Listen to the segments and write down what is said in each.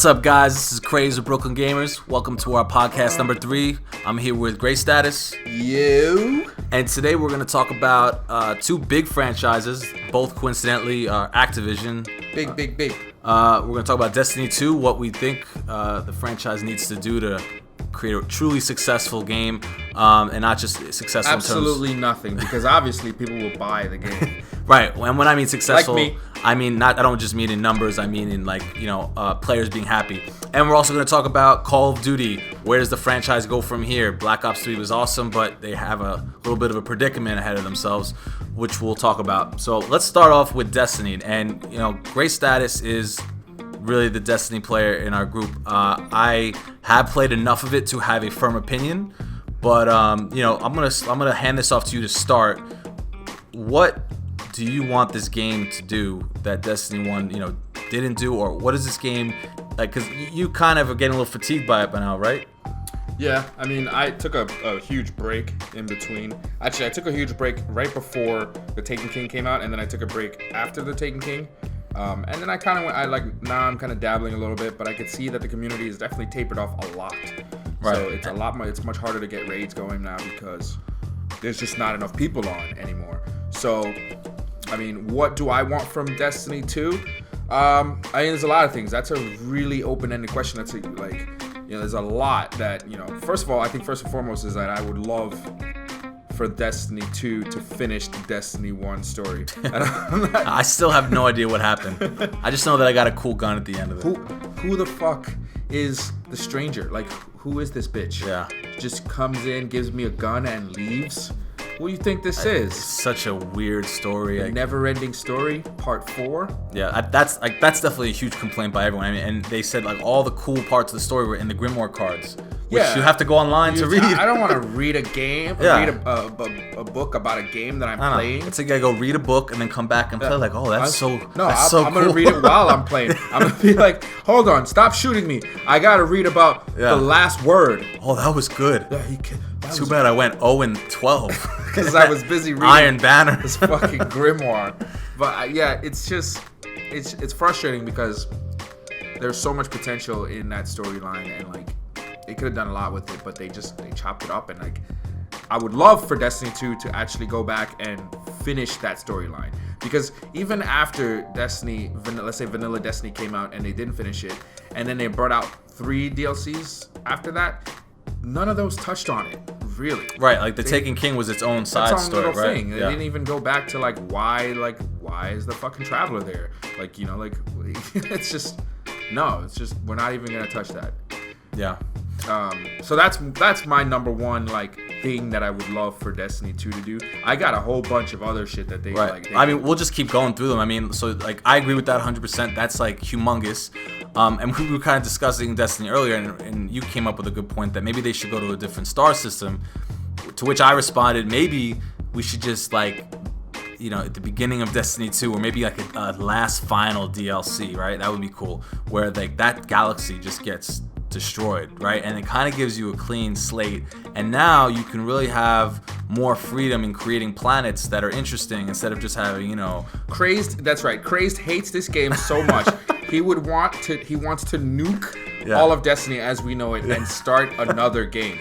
What's up, guys? This is Craze of Brooklyn Gamers. Welcome to our podcast number 3. I'm here with Gray Status. You. And today we're going to talk about two big franchises, both coincidentally are Activision. Big. We're going to talk about Destiny 2, what we think the franchise needs to do to create a truly successful game, and not just successful Absolutely in terms... nothing, because obviously people will buy the game. Right, and when I mean successful, like me. I mean I don't just mean in numbers. I mean in players being happy. And we're also going to talk about Call of Duty. Where does the franchise go from here? Black Ops 3 was awesome, but they have a little bit of a predicament ahead of themselves, which we'll talk about. So let's start off with Destiny. And Gray Status is really the Destiny player in our group. I have played enough of it to have a firm opinion, but I'm gonna hand this off to you to start. What do you want this game to do that Destiny 1 didn't do, or what is this game like? Because you kind of are getting a little fatigued by it by now, right? Yeah, I mean, I took a huge break in between. Actually, I took a huge break right before the Taken King came out, and then I took a break after the Taken King. And then I kind of went, now I'm kind of dabbling a little bit, but I could see that the community has definitely tapered off a lot. Right. So it's a lot more, it's much harder to get raids going now because there's just not enough people on anymore. So, I mean, what do I want from Destiny 2? I mean, there's a lot of things. That's a really open-ended question. That's there's a lot that, first of all, I think first and foremost is that I would love for Destiny 2 to finish the Destiny 1 story. I still have no idea what happened. I just know that I got a cool gun at the end of it. Who the fuck is the stranger? Like, who is this bitch? Yeah. Just comes in, gives me a gun, and leaves? What do you think this is? It's such a weird story. A never-ending story, part 4? Yeah, that's definitely a huge complaint by everyone. I mean, and they said all the cool parts of the story were in the Grimoire cards, which you have to go online to read. I don't want to read a game, read a book about a game that I'm playing. It's like I go read a book and then come back and play. Like, oh, that's so cool. I'm gonna read it while I'm playing. I'm gonna be like, hold on, stop shooting me. I gotta read about the last word. Oh, that was good. Yeah, Too bad I went 0-12 because I was busy reading Iron Banner. This fucking Grimoire. But it's frustrating because there's so much potential in that storyline, and they could have done a lot with it, but they chopped it up. And I would love for Destiny 2 to actually go back and finish that storyline, because even after Destiny, let's say Vanilla Destiny came out and they didn't finish it, and then they brought out 3 DLCs after that, none of those touched on it, really. Right, like the Taken King was its own side story, little right? Thing. They didn't even go back to why is the fucking Traveler there? It's just we're not even gonna touch that. Yeah. So that's my number one thing that I would love for Destiny 2 to do. I got a whole bunch of other shit that they I mean, we'll just keep going through them. I mean, so I agree with that 100%. That's humongous. And we were kind of discussing Destiny earlier, and you came up with a good point that maybe they should go to a different star system. To which I responded, maybe we should just at the beginning of Destiny 2, or maybe a last final DLC, right? That would be cool. Where that galaxy just gets destroyed, right? And it kind of gives you a clean slate, and now you can really have more freedom in creating planets that are interesting instead of just having Crazed. That's right. Crazed hates this game so much. He wants to nuke all of Destiny as we know it and start another game.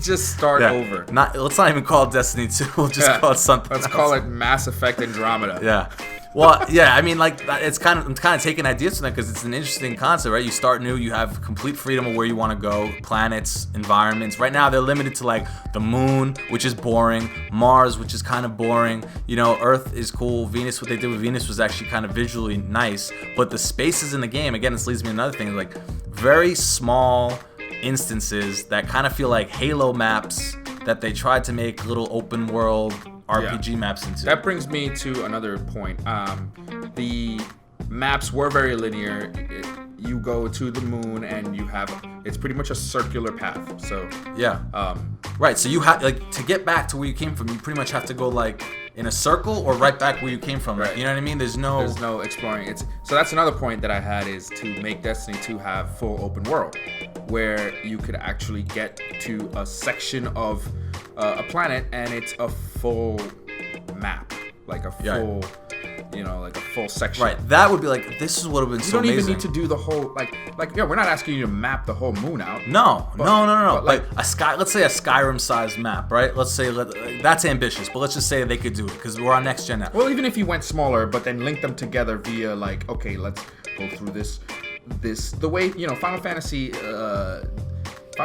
Just start over. Let's not even call it Destiny 2. We'll just call it something else. Call it Mass Effect Andromeda. Yeah. Well, yeah, I mean, it's kind of taking ideas from that because it's an interesting concept, right? You start new, you have complete freedom of where you want to go, planets, environments. Right now, they're limited to the moon, which is boring, Mars, which is kind of boring. Earth is cool. Venus, what they did with Venus was actually kind of visually nice, but the spaces in the game, again, this leads me to another thing, very small instances that kind of feel like Halo maps that they tried to make little open world RPG maps into. That brings me to another point. The maps were very linear. You go to the moon and it's pretty much a circular path. So right. So you have to get back to where you came from. You pretty much have to go in a circle or right back where you came from. Right. You know what I mean? There's no exploring. So that's another point that I had, is to make Destiny 2 have full open world, where you could actually get to a section of a planet and it's a full map, a full like a full section. Right. That would be like, this is what would have been so amazing. You don't even need to do the whole we're not asking you to map the whole moon out. No. Like let's say a Skyrim-sized map, right? Let's say that's ambitious, but let's just say they could do it because we're on next gen now. Well, even if you went smaller, but then link them together via okay, let's go through this the way Final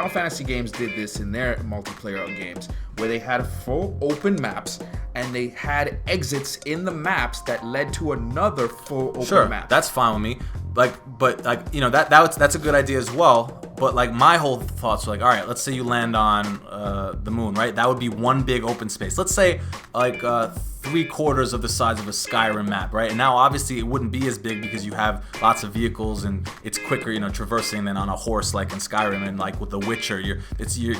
Fantasy games did this in their multiplayer games, where they had full open maps and they had exits in the maps that led to another full open map. That's fine with me. That's a good idea as well. But my whole thoughts were all right, let's say you land on the moon, right? That would be one big open space. Let's say 3/4 of the size of a Skyrim map, right? And now obviously it wouldn't be as big because you have lots of vehicles and it's quicker, traversing than on a horse like in Skyrim, and with The Witcher, you're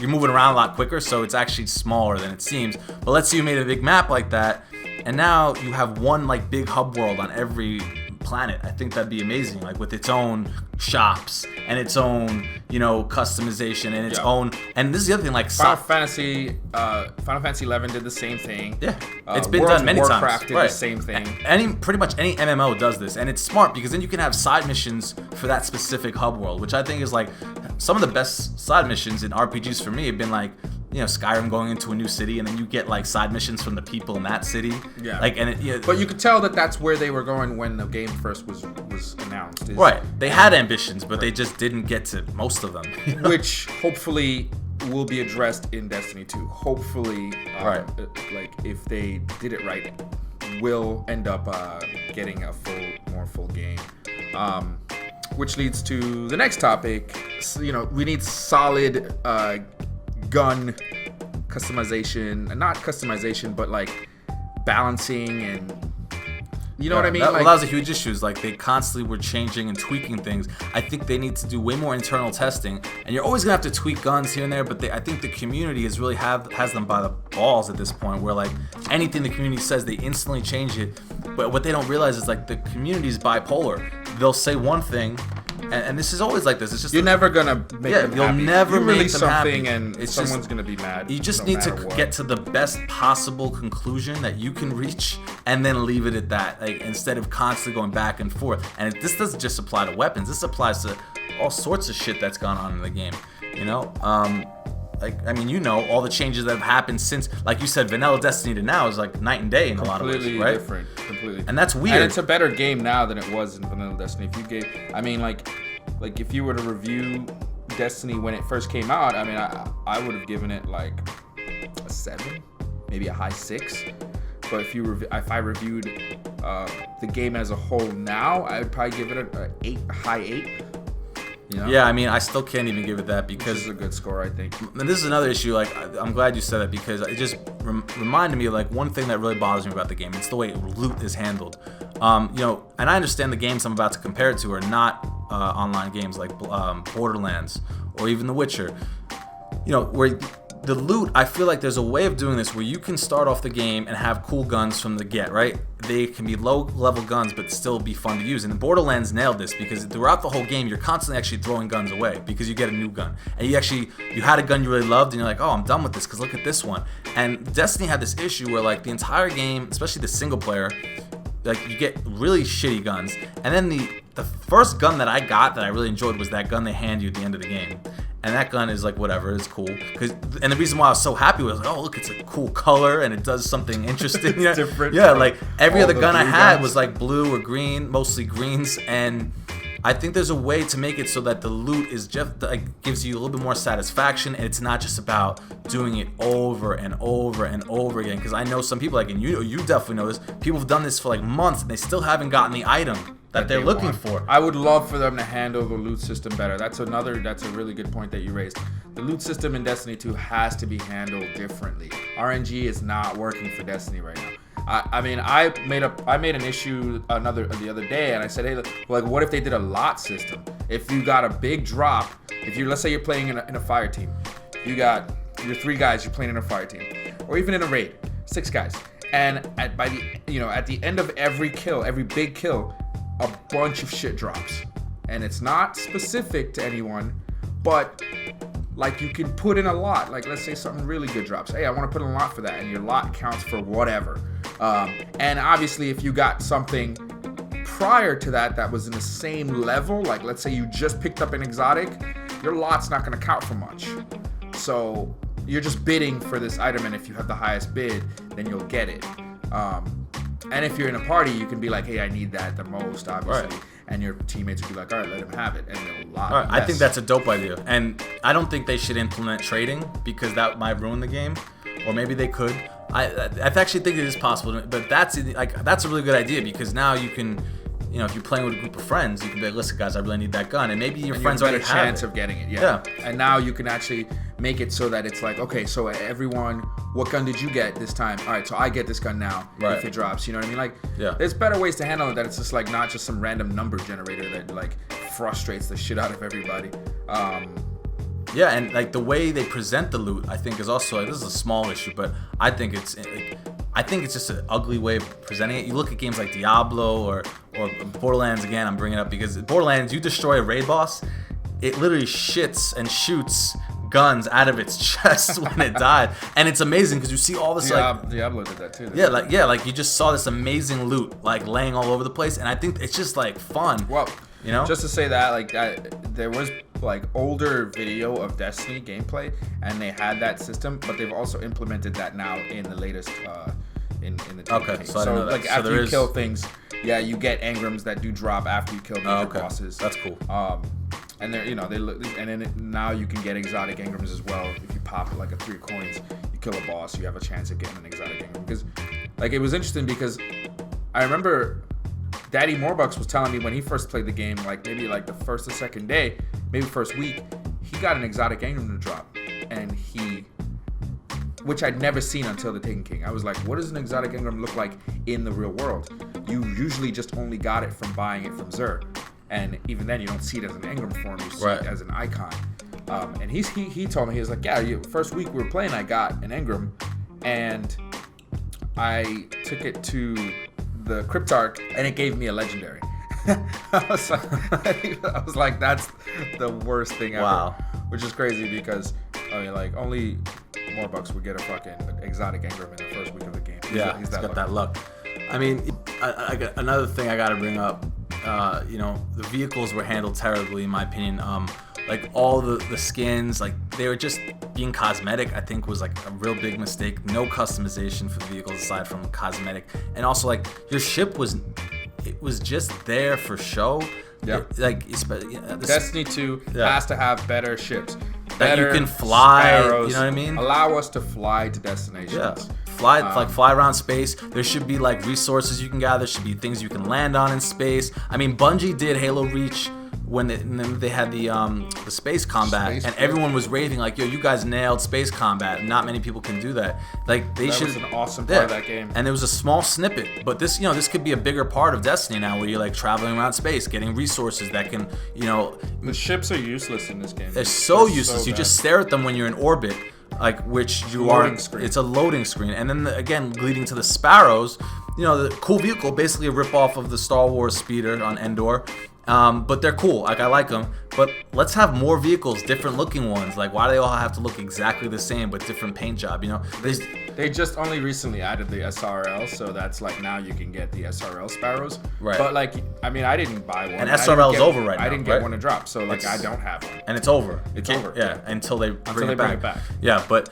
moving around a lot quicker, so it's actually smaller than it seems. But let's say you made a big map like that, and now you have one big hub world on every planet. I think that'd be amazing, with its own shops and its own customization and its own. And this is the other thing, Final Fantasy 11 did the same thing. Yeah, it's been World done many Warcraft times. did the same thing. Pretty much any MMO does this, and it's smart because then you can have side missions for that specific hub world, which I think is some of the best side missions in RPGs for me have been Skyrim going into a new city, and then you get side missions from the people in that city. Yeah. But you could tell that that's where they were going when the game first was announced. Right. They had ambitions, but they just didn't get to most of them. Which hopefully will be addressed in Destiny 2. Hopefully, if they did it right, we'll end up getting a more full game. Which leads to the next topic. We need solid gun customization, not customization, but balancing and what I mean. That was a huge issue. They constantly were changing and tweaking things. I think they need to do way more internal testing, and you're always gonna have to tweak guns here and there. But I think the community has really has them by the balls at this point, where anything the community says, they instantly change it. But what they don't realize is the community is bipolar. They'll say one thing. And this is always like this. It's just you're never gonna make them you'll happy. never you make release them something happy. And it's someone's gonna be mad. You just need to get to the best possible conclusion that you can reach, and then leave it at that. Instead of constantly going back and forth. And this doesn't just apply to weapons. This applies to all sorts of shit that's gone on in the game. All the changes that have happened since, like you said, vanilla Destiny to now is night and day in a lot of ways, right? Completely. And that's weird. And it's a better game now than it was in vanilla Destiny. If you were to review Destiny when it first came out, I would have given it a 7, maybe a high 6. But if I reviewed the game as a whole now, I would probably give it a 8, a high 8. Yeah, I still can't even give it that because this is a good score, I think. And this is another issue. I'm glad you said that because it just reminded me of one thing that really bothers me about the game. It's the way loot is handled. And I understand the games I'm about to compare it to are not online games like Borderlands or even The Witcher. Where the loot, I feel like there's a way of doing this where you can start off the game and have cool guns from the get, right? They can be low-level guns, but still be fun to use. And Borderlands nailed this because throughout the whole game, you're constantly actually throwing guns away because you get a new gun. And you had a gun you really loved, and you're like, oh, I'm done with this because look at this one. And Destiny had this issue where the entire game, especially the single player, you get really shitty guns. And then the first gun that I got that I really enjoyed was that gun they hand you at the end of the game. And that gun is whatever, it's cool. And the reason why I was so happy was oh look, it's a cool color and it does something interesting. It's different. Yeah, every other gun I had was blue or green, mostly greens. And I think there's a way to make it so that the loot is just gives you a little bit more satisfaction, and it's not just about doing it over and over and over again. Because I know some people and you definitely know this. People have done this for months and they still haven't gotten the item that they're looking for. I would love for them to handle the loot system better. That's a really good point that you raised. The loot system in Destiny 2 has to be handled differently. RNG is not working for Destiny right now. I made an issue the other day, and I said, hey, what if they did a lot system? If you got a big drop, let's say you're playing in a fire team, you got your 3 guys, you're playing in a fire team, or even in a raid, 6 guys, and at the end of every big kill, a bunch of shit drops, and it's not specific to anyone, but you can put in a lot. Let's say something really good drops. Hey, I want to put in a lot for that, and your lot counts for whatever. And obviously, if you got something prior to that was in the same level, like let's say you just picked up an exotic, your lot's not going to count for much. So you're just bidding for this item, and if you have the highest bid, then you'll get it. And if you're in a party, you can be like, hey, I need that the most, obviously. Right. And your teammates will be like, all right, let him have it. And they'll lot All right, less. I think that's a dope idea. And I don't think they should implement trading because that might ruin the game. Or maybe they could. I actually think it is possible. But that's a really good idea because now you can, if you're playing with a group of friends, you can be like, listen, guys, I really need that gun. And maybe your friends already have it. You have a chance of getting it, yeah. And now you can actually make it so that it's like, okay, so everyone, what gun did you get this time? All right, so I get this gun now if it drops. You know what I mean? Like, there's better ways to handle it that it's just like not just some random number generator that like frustrates the shit out of everybody. Yeah, and like the way they present the loot, I think is also like, this is a small issue, but I think it's just an ugly way of presenting it. You look at games like Diablo or Borderlands again. I'm bringing it up because Borderlands, you destroy a raid boss, it literally shits and shoots guns out of its chest when it died, and it's amazing because you see all this Diablo did that too. Like you just saw this amazing loot like laying all over the place, and I think it's just like fun. Well, just to say that, like there was like older video of Destiny gameplay, and they had that system, but they've also implemented that now in the latest in the team. Okay, so I didn't know that. Like after you kill things, you get engrams that do drop after you kill major bosses. That's cool. And they're and then now you can get exotic engrams as well. If you pop like a 3 coins, you kill a boss, you have a chance of getting an exotic engram. Because like it was interesting because I remember Daddy Morbucks was telling me when he first played the game, like maybe like the first or second day, maybe first week, he got an exotic engram to drop, and which I'd never seen until the Taken King. I was like, what does an exotic engram look like in the real world? You usually just only got it from buying it from Xur. And even then, you don't see it as an engram form. You see it as an icon. And he told me, he was like, first week we were playing, I got an engram. And I took it to the Cryptarch, and it gave me a legendary. I was like, that's the worst thing ever. Wow. Which is crazy because, like, only Morbucks would get a fucking exotic engram in the first week of the game. He's got that luck. I mean, I got another thing I got to bring up. The vehicles were handled terribly in my opinion. Like all the skins, like they were just being cosmetic, I think was like a real big mistake. No customization for the vehicles aside from cosmetic. And also like your ship was just there for show. Yeah. Destiny 2 has to have better ships. That you can fly, sparrows, you know what I mean? Allow us to fly to destinations. Yeah. Fly around space. There should be like resources you can gather. There should be things you can land on in space. I mean, Bungie did Halo Reach when they had the space combat, and everyone was raving like, "Yo, you guys nailed space combat." Not many people can do that. Like that was an awesome part of that game. And there was a small snippet, but this could be a bigger part of Destiny now, where you're like traveling around space, getting resources that can, The ships are useless in this game. They're so useless. You just stare at them when you're in orbit. Like which you are, it's a loading screen, and then again leading to the Sparrows, the cool vehicle, basically a rip off of the Star Wars speeder on Endor, but they're cool. Like I like them, but let's have more vehicles, different looking ones. Like why do they all have to look exactly the same but different paint job? They just only recently added the SRL, so that's like now you can get the SRL Sparrows. Right. But like, I mean, I didn't buy one. And SRL is over right now. I didn't get one to drop, so like I don't have one. And it's over. It's over. Yeah, until they bring it back. Yeah, but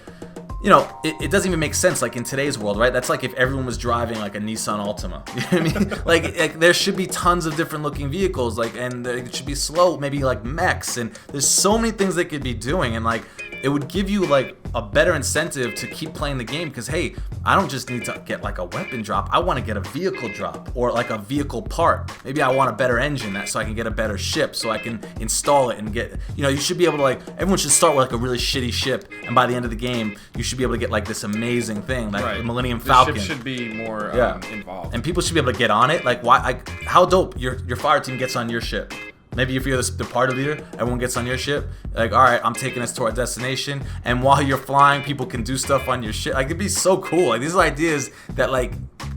it doesn't even make sense like in today's world, right? That's like if everyone was driving like a Nissan Altima. You know what I mean? like there should be tons of different looking vehicles, like, and it should be slow, maybe like mechs, and there's so many things they could be doing, and like it would give you like a better incentive to keep playing the game because hey, I don't just need to get like a weapon drop, I want to get a vehicle drop or like a vehicle part. Maybe I want a better engine so I can get a better ship so I can install it and get, you should be able to like, everyone should start with like a really shitty ship, and by the end of the game you should be able to get like this amazing thing like the Millennium Falcon. The ship should be more involved, and people should be able to get on it. Like why? How dope your fire team gets on your ship. Maybe if you're the party leader, everyone gets on your ship. Like, all right, I'm taking us to our destination, and while you're flying, people can do stuff on your ship. Like, it'd be so cool. Like, these are ideas that like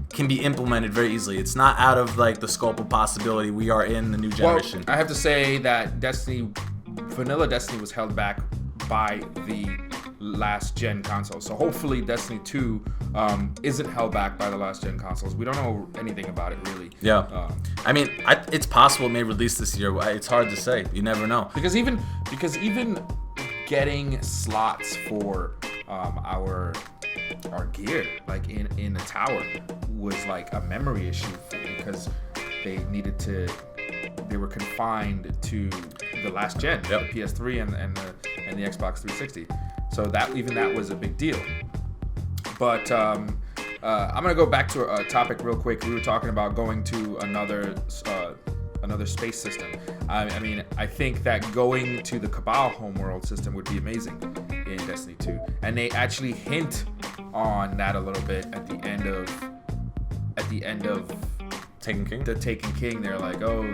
can be implemented very easily. It's not out of like the scope of possibility. We are in the new generation. Well, I have to say that Vanilla Destiny was held back by the last gen consoles. So hopefully Destiny 2 isn't held back by the last gen consoles. We don't know anything about it really. Yeah. I mean, it's possible it may release this year. It's hard to say. You never know. Because even getting slots for our gear like in the tower was like a memory issue because they were confined to the last gen, the PS3 and the Xbox 360. So that was a big deal. But I'm gonna go back to a topic real quick. We were talking about going to another space system. I mean, I think that going to the Cabal homeworld system would be amazing in Destiny 2, and they actually hint on that a little bit at the end of Taken King. The Taken King. They're like, oh,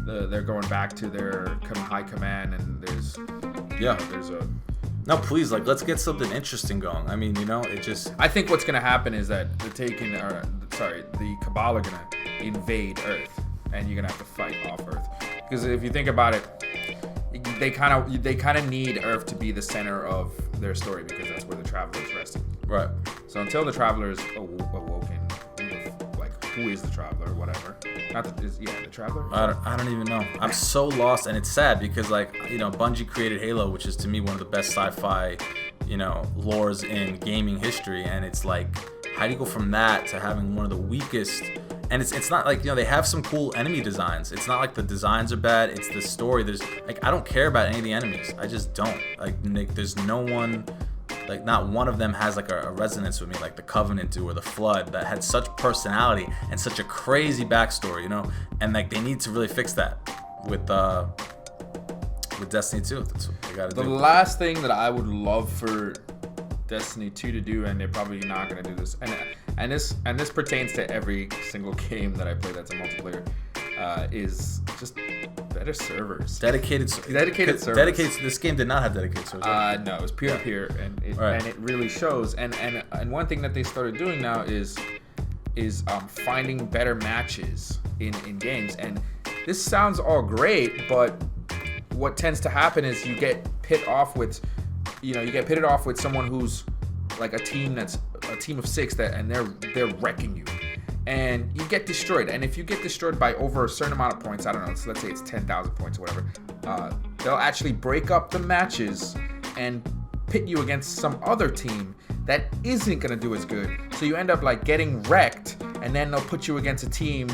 they're going back to their high command, and there's a. No, please, like, let's get something interesting going. I mean, you know, it just. I think what's gonna happen is that the Cabal are gonna invade Earth, and you're gonna have to fight off Earth. Because if you think about it, they kind of need Earth to be the center of their story because that's where the Traveler is resting. Right. So until the Traveler is awoken, like who is the Traveler, whatever. The Traveler. I don't even know. I'm so lost, and it's sad because, like, you know, Bungie created Halo, which is to me one of the best sci-fi, you know, lores in gaming history, and it's like, how do you go from that to having one of the weakest? And it's not like, you know, they have some cool enemy designs. It's not like the designs are bad. It's the story. There's like, I don't care about any of the enemies. I just don't. Like, Nick, there's no one, like, not one of them has like a resonance with me, like the Covenant do or the Flood, that had such personality and such a crazy backstory, you know. And like, they need to really fix that with Destiny 2. That's what they gotta do. The last thing that I would love for Destiny 2 to do, and they're probably not going to do this, and this pertains to every single game that I play that's a multiplayer, is just better servers. Dedicated servers. This game did not have dedicated servers. No, it was peer-to-peer, and it really shows. And one thing that they started doing now is finding better matches in games. And this sounds all great, but what tends to happen is you get pitted off with someone who's like a team of 6 and they're wrecking you, and you get destroyed. And if you get destroyed by over a certain amount of points, I don't know, so let's say it's 10,000 points or whatever, they'll actually break up the matches and pit you against some other team that isn't gonna do as good. So you end up like getting wrecked, and then they'll put you against a team,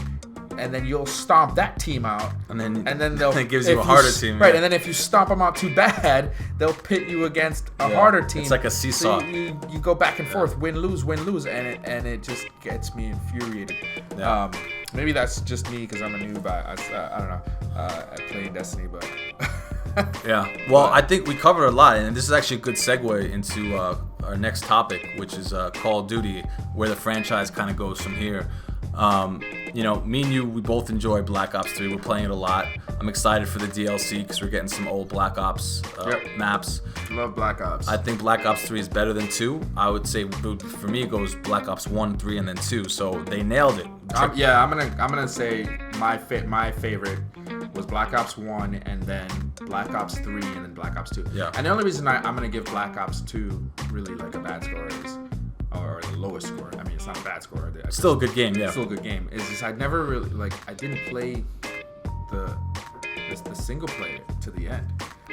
and then you'll stomp that team out, and then they'll it gives you a harder team, right? Yeah. And then if you stomp them out too bad, they'll pit you against a harder team. It's like a seesaw. So you go back and forth, win lose, and it just gets me infuriated. Yeah. Maybe that's just me because I'm a noob. I don't know. I play Destiny, but yeah. Well, I think we covered a lot, and this is actually a good segue into our next topic, which is Call of Duty, where the franchise kind of goes from here. You know, me and you, we both enjoy Black Ops 3. We're playing it a lot. I'm excited for the DLC because we're getting some old Black Ops maps. Love Black Ops. I think Black Ops 3 is better than 2. I would say for me it goes Black Ops 1, 3, and then 2. So they nailed it. I'm gonna say my favorite was Black Ops 1, and then Black Ops 3, and then Black Ops 2. Yeah. And the only reason I'm gonna give Black Ops 2 really like a bad score is, or the lowest score. I mean, it's not a bad score. Still a good game, yeah. Still a good game. It's just I never really I didn't play the single player to the end.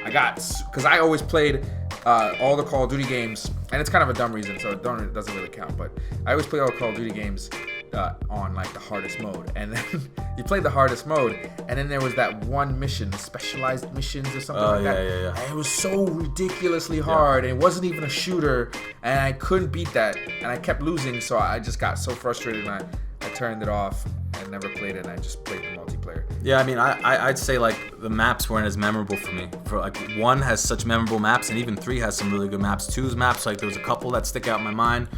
Because I always played all the Call of Duty games, and it's kind of a dumb reason, so it doesn't really count. But I always play all the Call of Duty games on like the hardest mode, and then you played the hardest mode, and then there was that one mission, the specialized missions or something like that. Yeah. And it was so ridiculously hard, and it wasn't even a shooter, and I couldn't beat that, and I kept losing, so I just got so frustrated, and I turned it off and never played it, and I just played the multiplayer. Yeah, I mean, I'd say like the maps weren't as memorable for me. For like 1 has such memorable maps, and even 3 has some really good maps. 2's maps, like there was a couple that stick out in my mind,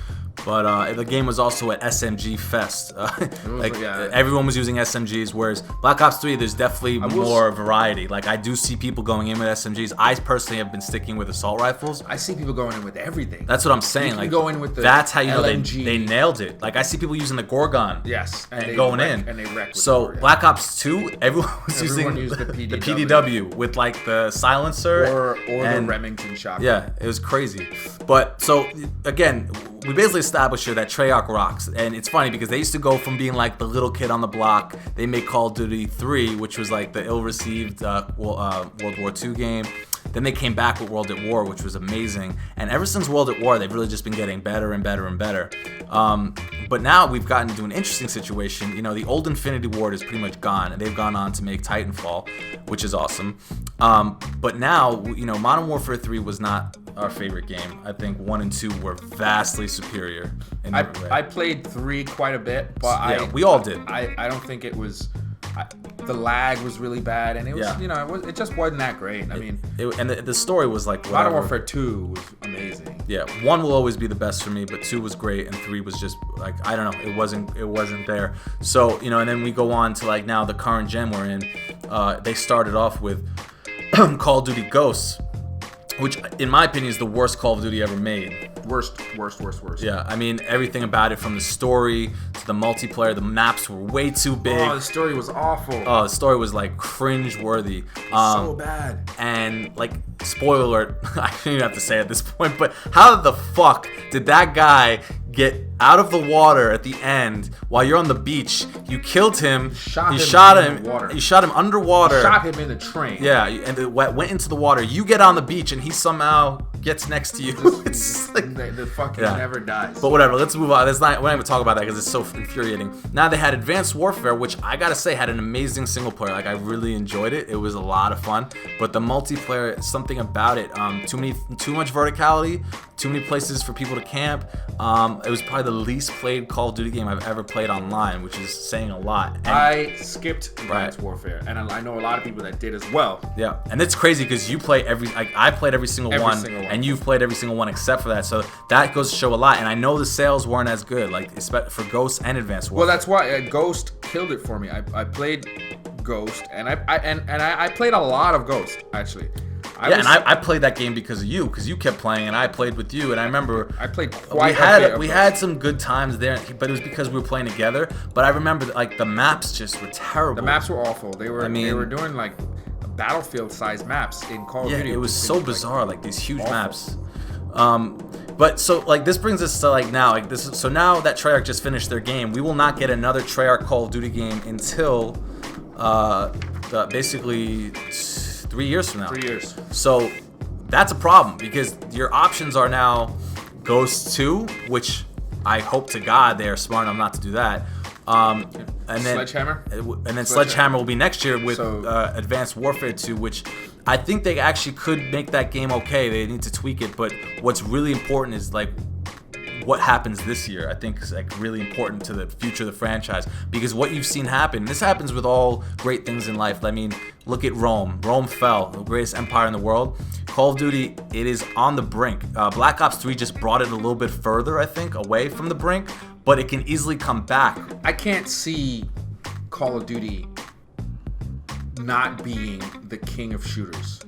But the game was also at SMG Fest. Yeah. Everyone was using SMGs, whereas Black Ops 3, there's definitely more variety. Like, I do see people going in with SMGs. I personally have been sticking with assault rifles. I see people going in with everything. That's what I'm saying. You can like, go in with the that's how you know LMG. they nailed it. Like, I see people using the Gorgon. Yes, And going in. And they wreck with so the Gorgon. Black Ops 2, everyone was Everyone using used the the PDW. PDW with like the silencer or and, the Remington shotgun. Yeah, it was crazy. But so again, we basically established here that Treyarch rocks, and it's funny because they used to go from being like the little kid on the block. They made Call of Duty 3, which was like the ill-received World War II game. Then they came back with World at War, which was amazing. And ever since World at War, they've really just been getting better and better and better. But now we've gotten into an interesting situation. You know, the old Infinity Ward is pretty much gone, and they've gone on to make Titanfall, which is awesome. But now, you know, Modern Warfare 3 was not our favorite game. I think 1 and 2 were vastly superior in every way. I played 3 quite a bit, but we all did. I don't think it was. The lag was really bad, and it was, you know, it just wasn't that great. I mean, and the story was like whatever. Modern Warfare 2 was amazing. Yeah, 1 will always be the best for me, but 2 was great, and 3 was just like, I don't know, it wasn't there. So, you know, and then we go on to like now the current gen we're in. They started off with Call of Duty Ghosts, which in my opinion is the worst Call of Duty ever made. Worst. Yeah, I mean, everything about it, from the story to the multiplayer, the maps were way too big. Oh, the story was awful. Oh, the story was like cringe-worthy. So bad. And like, spoiler alert, I don't even have to say it at this point, but how the fuck did that guy get out of the water at the end while you're on the beach? You killed him. You shot him underwater. Shot him in the train. Yeah, and it went into the water. You get on the beach and he somehow gets next to you. It's like, the fucking never dies. But whatever, let's move on. We're not even talk about that because it's so infuriating. Now they had Advanced Warfare, which I gotta say had an amazing single player. Like, I really enjoyed it. It was a lot of fun. But the multiplayer, something about it, too much verticality, too many places for people to camp. It was probably the least played Call of Duty game I've ever played online, which is saying a lot. And I skipped Advanced Warfare, and I know a lot of people that did as well. Yeah, and it's crazy because you play I played every single one, and you've played every single one except for that. So that goes to show a lot. And I know the sales weren't as good, like for Ghost and Advanced Warfare. Well, that's why Ghost killed it for me. I played Ghost, and I played a lot of Ghost actually. I played that game because you kept playing, and I played with you, and I remember I played quite a bit. We had some good times there, but it was because we were playing together. But I remember that, like, the maps just were terrible. The maps were awful. They were doing like battlefield-sized maps in Call of Duty. Yeah, it was so bizarre, like these huge maps. But so, like, this brings us to like now, like this. So now that Treyarch just finished their game, we will not get another Treyarch Call of Duty game until basically 3 years from now. 3 years. So that's a problem because your options are now Ghost 2, which I hope to God they are smart enough not to do that. And then Sledgehammer? And then Sledgehammer will be next year with Advanced Warfare 2, which I think they actually could make that game okay. They need to tweak it, but what's really important is like what happens this year. I think is like really important to the future of the franchise, because what you've seen happen, this happens with all great things in life. I mean, look at Rome. Rome fell, the greatest empire in the world. Call of Duty, it is on the brink. Black Ops 3 just brought it a little bit further, I think, away from the brink, but it can easily come back. I can't see Call of Duty not being the king of shooters.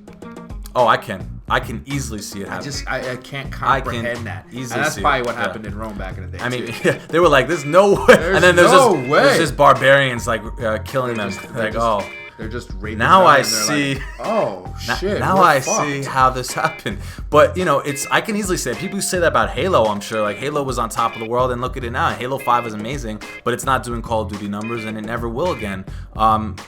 Oh, I can easily see it happen. I can't comprehend that. And that's probably what happened in Rome back in the day. I mean, they were like, "There's no way," and then there's just barbarians like killing them. They're just raping. Now them I and see. Like, oh shit! Now I see how this happened. But you know, I can easily say people say that about Halo. I'm sure like Halo was on top of the world, and look at it now. Halo 5 is amazing, but it's not doing Call of Duty numbers, and it never will again.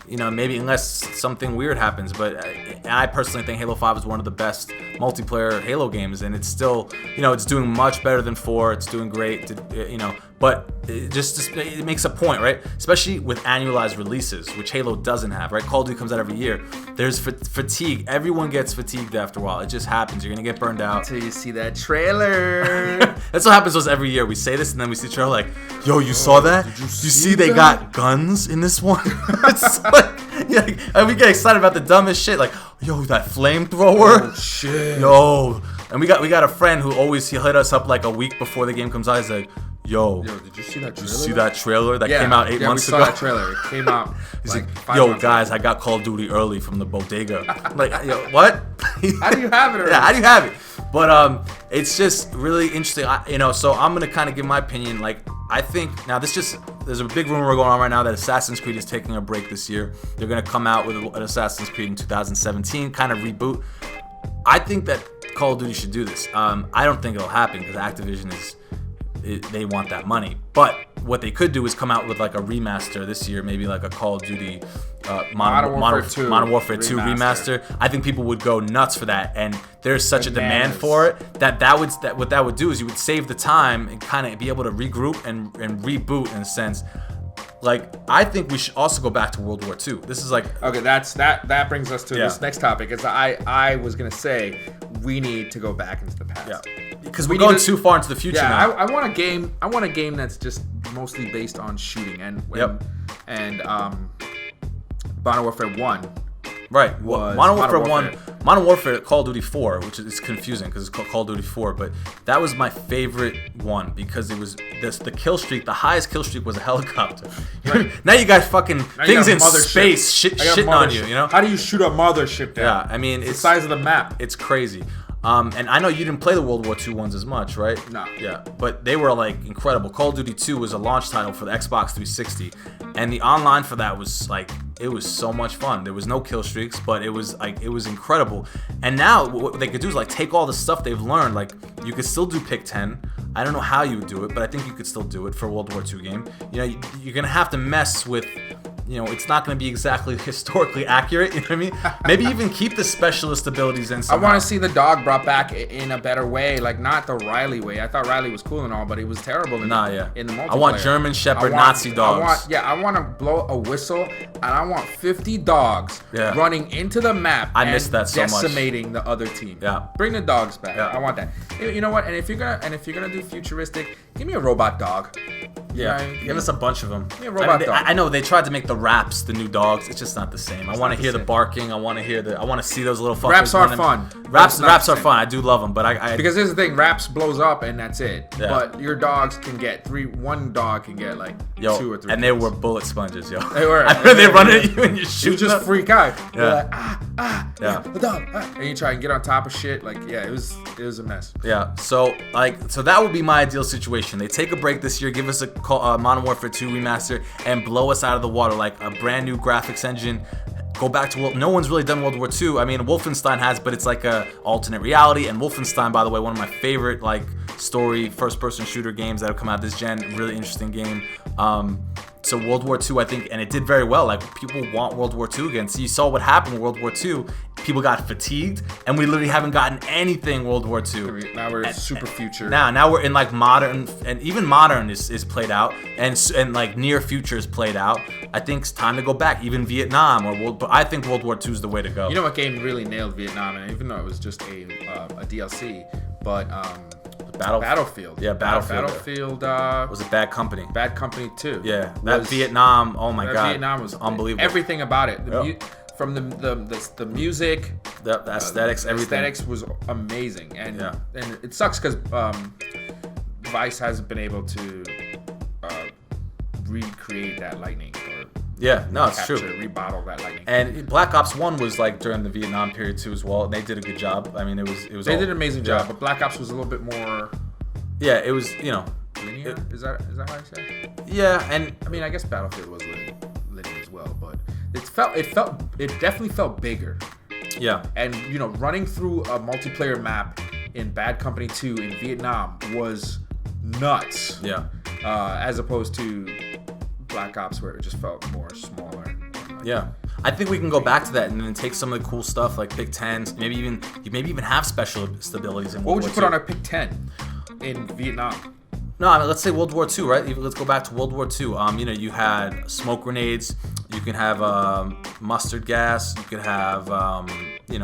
You know, maybe unless something weird happens. But I personally think Halo 5 is one of the best multiplayer Halo games, and it's still, you know, it's doing much better than 4. It's doing great. You know. But it makes a point, right? Especially with annualized releases, which Halo doesn't have, right? Call of Duty comes out every year. There's fatigue. Everyone gets fatigued after a while. It just happens. You're going to get burned out. Until you see that trailer. That's what happens to us every year. We say this, and then we see the trailer like, yo, you saw that? Did you see they got guns in this one? It's like, yeah, and we get excited about the dumbest shit. Like, yo, that flamethrower? Oh, shit. Yo, And we got a friend who always he hit us up like a week before the game comes out. He's like, Yo, did you see that trailer? Did you see that trailer that came out 8 months ago? Yeah, we saw that trailer. It came out. He's like, like, 5 yo, months guys, ago. I got Call of Duty early from the bodega. I'm like, yo, what? How do you have it early? Yeah, how do you have it? But it's just really interesting. So I'm gonna kind of give my opinion. Like, I think now there's a big rumor going on right now that Assassin's Creed is taking a break this year. They're gonna come out with an Assassin's Creed in 2017, kind of reboot. I think that Call of Duty should do this. I don't think it'll happen because Activision they want that money. But what they could do is come out with like a remaster this year, maybe like a Call of Duty Modern Warfare 2 remaster. I think people would go nuts for that, and there's such a demand for it what that would do is you would save the time and kind of be able to regroup and reboot in a sense. Like, I think we should also go back to World War II. This is like okay. That brings us to this next topic. Is I was gonna say we need to go back into the past. Yeah, because we're going too far into the future now. I want a game. I want a game that's just mostly based on shooting and Modern Warfare 1. Right. Well, Modern Warfare, Call of Duty 4, which is confusing because it's called Call of Duty 4, but that was my favorite one because it was the kill streak. The highest kill streak was a helicopter. Right. Now you got fucking things in space shitting on you. You know? How do you shoot a mothership down? Yeah, I mean, it's the size of the map. It's crazy. And I know you didn't play the World War II ones as much, right? No. Yeah, but they were like incredible. Call of Duty 2 was a launch title for the Xbox 360, and the online for that was like, it was so much fun. There was no kill streaks, but it was incredible. And now what they could do is like take all the stuff they've learned. Like, you could still do pick 10. I don't know how you would do it, but I think you could still do it for a World War II game. You know, you're gonna have to mess with. You know, it's not going to be exactly historically accurate. You know what I mean? Maybe even keep the specialist abilities in somehow. I want to see the dog brought back in a better way, like not the Riley way. I thought Riley was cool and all, but it was terrible in the multiplayer. I want German Shepherd Nazi dogs. I want to blow a whistle, and I want 50 dogs running into the map miss that so much. Decimating the other team. Yeah. Bring the dogs back. Yeah. I want that. You know what? And if you're gonna do futuristic, give me a robot dog. Yeah, give us a bunch of them. Give me a robot dog. I know they tried to make the raps the new dogs. It's just not the same. I want to hear the barking. I want to see those little fuckers. Raps are fun. Raps are fun. I do love them, but because here's the thing: raps blows up and that's it. Yeah. But your dogs can get one dog can get like 2 or 3. And they were bullet sponges, yo. They were. They run at you and you shoot. You just freak out. Yeah. You're like, the dog. And you try and get on top of shit. Like, it was a mess. Yeah. So that would be my ideal situation. They take a break this year, give us a Modern Warfare 2 remaster, and blow us out of the water, like a brand new graphics engine. Go back to no one's really done World War II. I mean, Wolfenstein has, but it's like a alternate reality. And Wolfenstein, by the way, one of my favorite like story first-person shooter games that have come out this gen. Really interesting game. So World War II, I think, and it did very well. Like, people want World War II again. So you saw what happened in World War II. People got fatigued, and we literally haven't gotten anything World War II. Now we're super future. Now we're in like modern, and even modern is played out, and like near future is played out. I think it's time to go back, even Vietnam but I think World War II is the way to go. You know what game really nailed Vietnam, and even though it was just a DLC, but Battlefield. Yeah, Battlefield. Battlefield was a Bad Company. Bad Company 2. Yeah, that Vietnam. Oh my God, Vietnam was unbelievable. Everything about it. From the music, the aesthetics, everything. Aesthetics was amazing, and it sucks because Vice hasn't been able to recreate that lightning or it's true. Rebottle that lightning. And Black Ops 1 was like during the Vietnam period too as well, and they did a good job. I mean, it was. They did an amazing job, but Black Ops was a little bit more. Yeah, it was. Linear. Is that how I say? Yeah, and I mean, I guess Battlefield was linear as well, but it definitely felt bigger. Yeah. And running through a multiplayer map in Bad Company 2 in Vietnam was nuts. Yeah. As opposed to Black Ops, where it just felt more smaller. Yeah. I think we can go back to that and then take some of the cool stuff like pick 10s, maybe even have special abilities in World War II. What would you put on a pick 10 in Vietnam? No, I mean, let's say World War II, right? Let's go back to World War II. You had smoke grenades. You can have mustard gas. You could have, you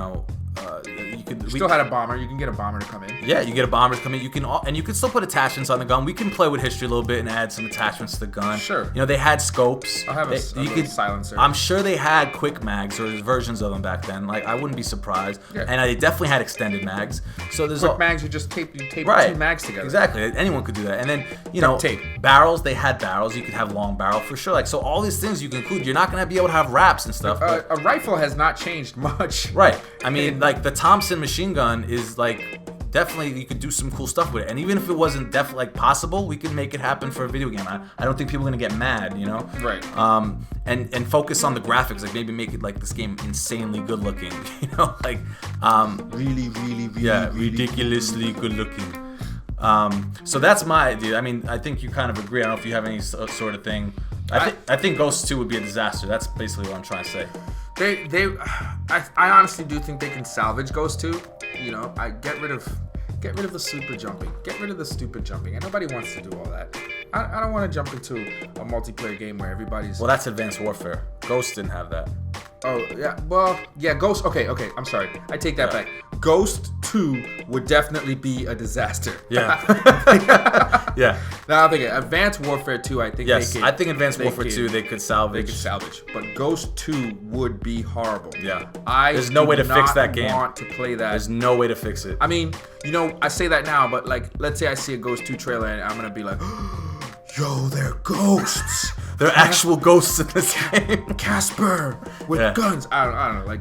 You still had a bomber. You can get a bomber to come in. Yeah, you get a bomber to come in. You can still put attachments on the gun. We can play with history a little bit and add some attachments to the gun. Sure. You know, they had scopes. I have a silencer. I'm sure they had quick mags or versions of them back then. Like, I wouldn't be surprised. Yeah. And they definitely had extended mags. So there's quick mags. You just tape right. 2 mags together. Exactly. Anyone could do that. And then tape barrels. They had barrels. You could have long barrel for sure. Like, so all these things you can include. You're not gonna be able to have wraps and stuff. A rifle has not changed much. Right. I mean, like the Thompson machine gun is like definitely you could do some cool stuff with it. And even if it wasn't definitely like possible, we could make it happen for a video game. I don't think people are gonna get mad, you know. Right. And focus on the graphics. Like maybe make it like this game insanely good looking. You know, like really ridiculously good looking. So that's my idea. I mean, I think you kind of agree. I don't know if you have any sort of thing. I think Ghost 2 would be a disaster. That's basically what I'm trying to say. I honestly do think they can salvage Ghost 2. You know, I get rid of the super jumping. Get rid of the stupid jumping. And nobody wants to do all that. I don't want to jump into a multiplayer game where everybody's... Well, that's Advanced Warfare. Ghost didn't have that. Oh, yeah. Well, yeah, Ghost... Okay, I'm sorry. I take that back. Ghost 2 would definitely be a disaster. Yeah. Yeah. Now I'm thinking Advanced Warfare 2, I think I think Advanced Warfare 2 they could salvage. But Ghost 2 would be horrible. Yeah. There's no way to fix that game. I want to play that. There's no way to fix it. I mean, you know, I say that now, but like, let's say I see a Ghost 2 trailer and I'm going to be like, yo, they're ghosts. They're actual ghosts in this game. Casper with guns. I don't know. Like,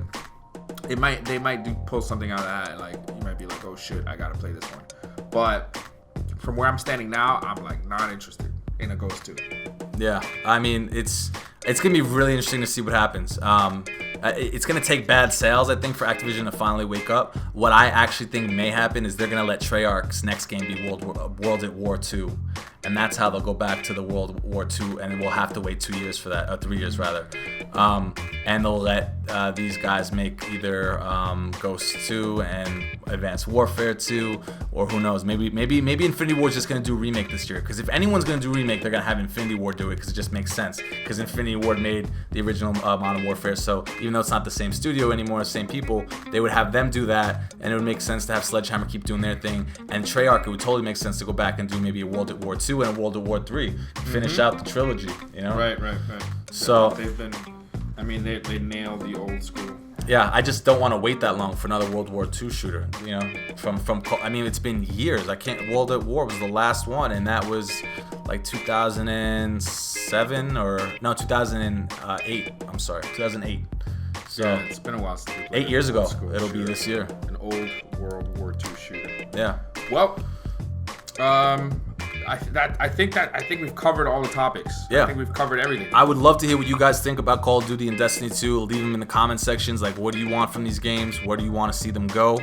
they might pull something out of that. Like, you might be like, oh shit, I gotta play this one. But from where I'm standing now, I'm like not interested in a Ghost 2. Yeah, I mean, it's gonna be really interesting to see what happens. It's gonna take bad sales, I think, for Activision to finally wake up. What I actually think may happen is they're gonna let Treyarch's next game be World at War 2. And that's how they'll go back to the World War II, and we'll have to wait 2 years for that, 3 years rather. And they'll let these guys make either Ghost 2 and Advanced Warfare 2, or who knows, maybe Infinity War is just gonna do a remake this year. Because if anyone's gonna do a remake, they're gonna have Infinity War do it, because it just makes sense. Because Infinity War made the original Modern Warfare, so even though it's not the same studio anymore, the same people, they would have them do that, and it would make sense to have Sledgehammer keep doing their thing. And Treyarch, it would totally make sense to go back and do maybe a World at War 2 and a World at War 3, finish out the trilogy, you know? Right. So they've been, I mean, they nailed the old school. Yeah, I just don't want to wait that long for another World War II shooter, you know? I mean, it's been years. World at War was the last one, and that was like 2007 or no, 2008. I'm sorry, 2008. So yeah, it's been a while since we played 8 years ago. It'll shooter. be this year. An old World War II shooter. Yeah. Well, I think we've covered all the topics. Yeah. I think we've covered everything. I would love to hear what you guys think about Call of Duty and Destiny 2. Leave them in the comment sections. Like, what do you want from these games? Where do you want to see them go?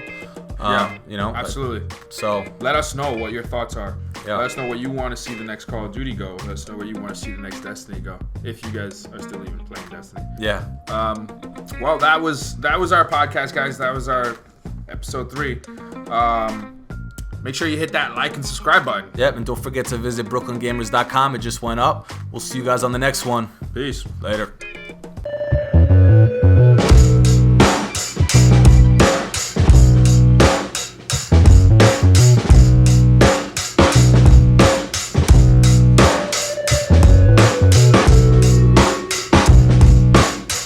You know, absolutely. So let us know what your thoughts are. Yeah. Let us know what you want to see the next Call of Duty go. Let us know where you want to see the next Destiny go. If you guys are still even playing Destiny. Yeah. Well, that was our podcast, guys. That was our episode 3. Make sure you hit that like and subscribe button. Yep, and don't forget to visit brooklyngamers.com. It just went up. We'll see you guys on the next one. Peace. Later.